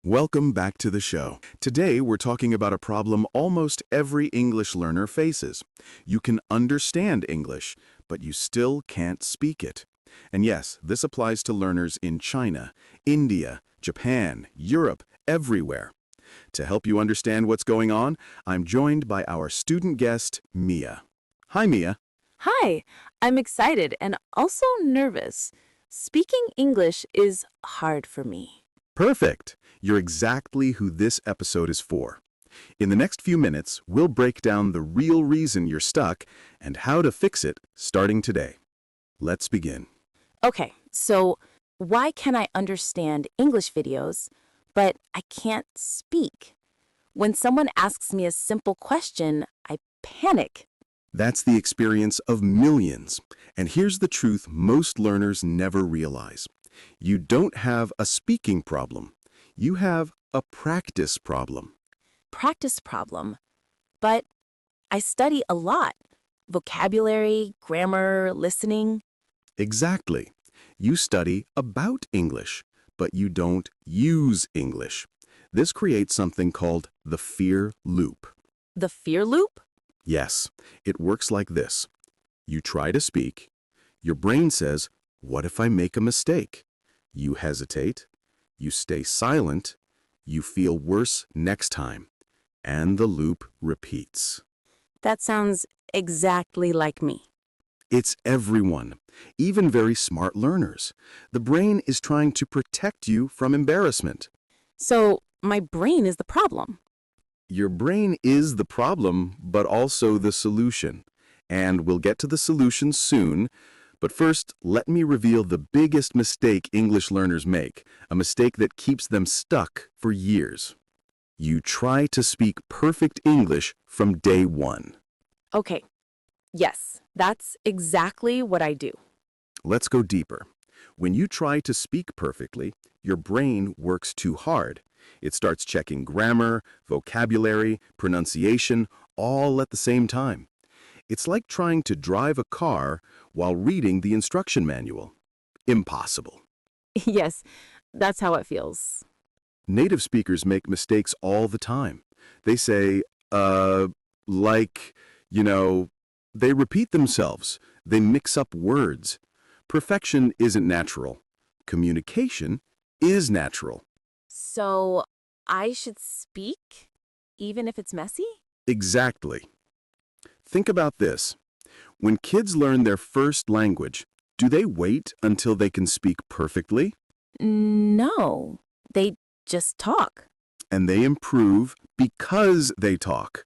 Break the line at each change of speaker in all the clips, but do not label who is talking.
Welcome back to the show. Today we're talking about a problem almost every English learner faces. You can understand English, but you still can't speak it. And yes, this applies to learners in China, India, Japan, Europe, everywhere. To help you understand what's going on, I'm joined by our student guest, Mia. Hi, Mia.
Hi, I'm excited and also nervous. Speaking English is hard for me.
Perfect. You're exactly who this episode is for. In the next few minutes, we'll break down the real reason you're stuck and how to fix it starting today. Let's begin.
Okay, so why can I understand English videos, but I can't speak? When someone asks me a simple question, I panic.
That's the experience of millions. And here's the truth most learners never realize. You don't have a speaking problem. You have a practice problem.
Practice problem. But I study a lot. Vocabulary, grammar, listening.
Exactly. You study about English, but you don't use English. This creates something called the fear loop.
The fear loop?
Yes, it works like this. You try to speak. Your brain says, "What if I make a mistake?" You hesitate. You stay silent. You feel worse next time. And the loop repeats.
That sounds exactly like me.
It's everyone, even very smart learners. The brain is trying to protect you from embarrassment.
So my brain is the problem.
Your brain is the problem, but also the solution. And we'll get to the solution soon. But first, let me reveal the biggest mistake English learners make, a mistake that keeps them stuck for years. You try to speak perfect English from day one.
Okay. Yes, that's exactly what I do.
Let's go deeper. When you try to speak perfectly, your brain works too hard. It starts checking grammar, vocabulary, pronunciation, all at the same time. It's like trying to drive a car while reading the instruction manual. Impossible.
Yes, that's how it feels.
Native speakers make mistakes all the time. They say, they repeat themselves. They mix up words. Perfection isn't natural. Communication is natural.
So I should speak, even if it's messy?
Exactly. Think about this. When kids learn their first language, do they wait until they can speak perfectly?
No, they just talk.
And they improve because they talk.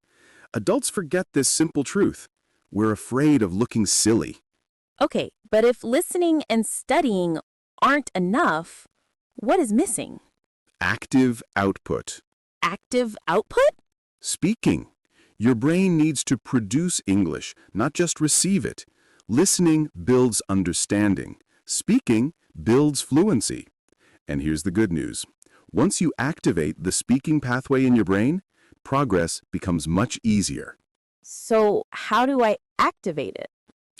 Adults forget this simple truth. We're afraid of looking silly.
Okay, but if listening and studying aren't enough, what is missing?
Active output.
Active output?
Speaking. Your brain needs to produce English, not just receive it. Listening builds understanding. Speaking builds fluency. And here's the good news. Once you activate the speaking pathway in your brain, progress becomes much easier.
So how do I activate it?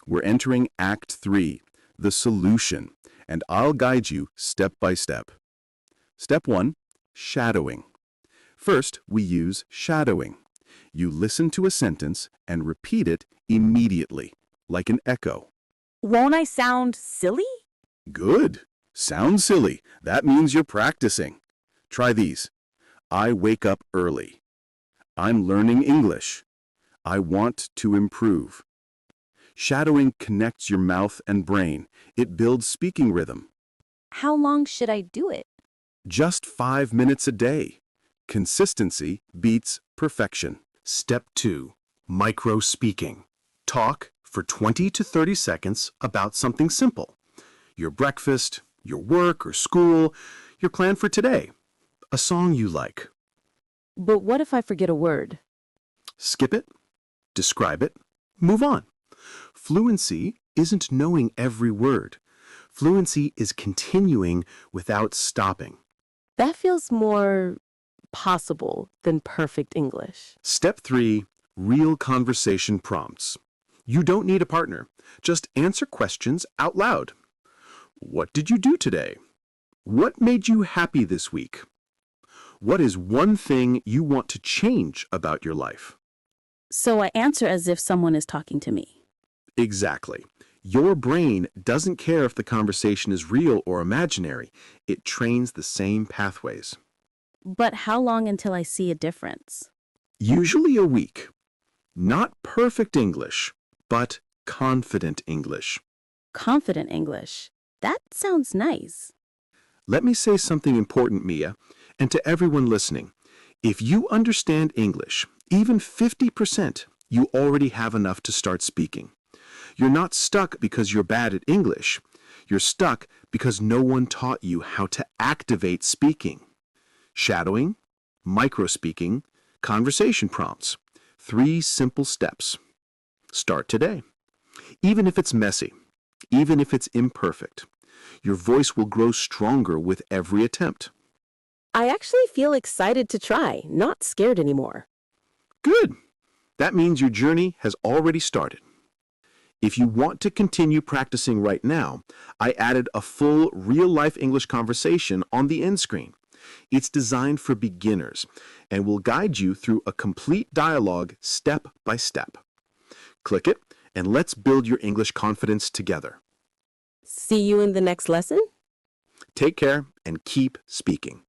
We're entering Act 3, the solution, and I'll guide you step by step. Step 1, shadowing. First, we use shadowing. You listen to a sentence and repeat it immediately, like an echo.
Won't I sound silly?
Good. Sounds silly. That means you're practicing. Try these. I wake up early. I'm learning English. I want to improve. Shadowing connects your mouth and brain. It builds speaking rhythm.
How long should I do it?
Just 5 minutes a day. Consistency beats perfection. Step 2. Micro-speaking. Talk for 20 to 30 seconds about something simple. Your breakfast, your work or school, your plan for today. A song you like.
But what if I forget a word?
Skip it, describe it, move on. Fluency isn't knowing every word. Fluency is continuing without stopping.
That feels more possible than perfect English.
Step 3, real conversation prompts. You don't need a partner. Just answer questions out loud. What did you do today? What made you happy this week? What is one thing you want to change about your life?
So I answer as if someone is talking to me.
Exactly. Your brain doesn't care if the conversation is real or imaginary. It trains the same pathways.
But how long until I see a difference?
Usually a week. Not perfect English, but confident English.
Confident English. That sounds nice.
Let me say something important, Mia, and to everyone listening. If you understand English, even 50%, you already have enough to start speaking. You're not stuck because you're bad at English. You're stuck because no one taught you how to activate speaking. Shadowing, micro-speaking, conversation prompts. 3 simple steps. Start today. Even if it's messy, even if it's imperfect, your voice will grow stronger with every attempt.
I actually feel excited to try, not scared anymore.
Good. That means your journey has already started. If you want to continue practicing right now, I added a full real-life English conversation on the end screen. It's designed for beginners and will guide you through a complete dialogue step by step. Click it and let's build your English confidence together.
See you in the next lesson?
Take care and keep speaking.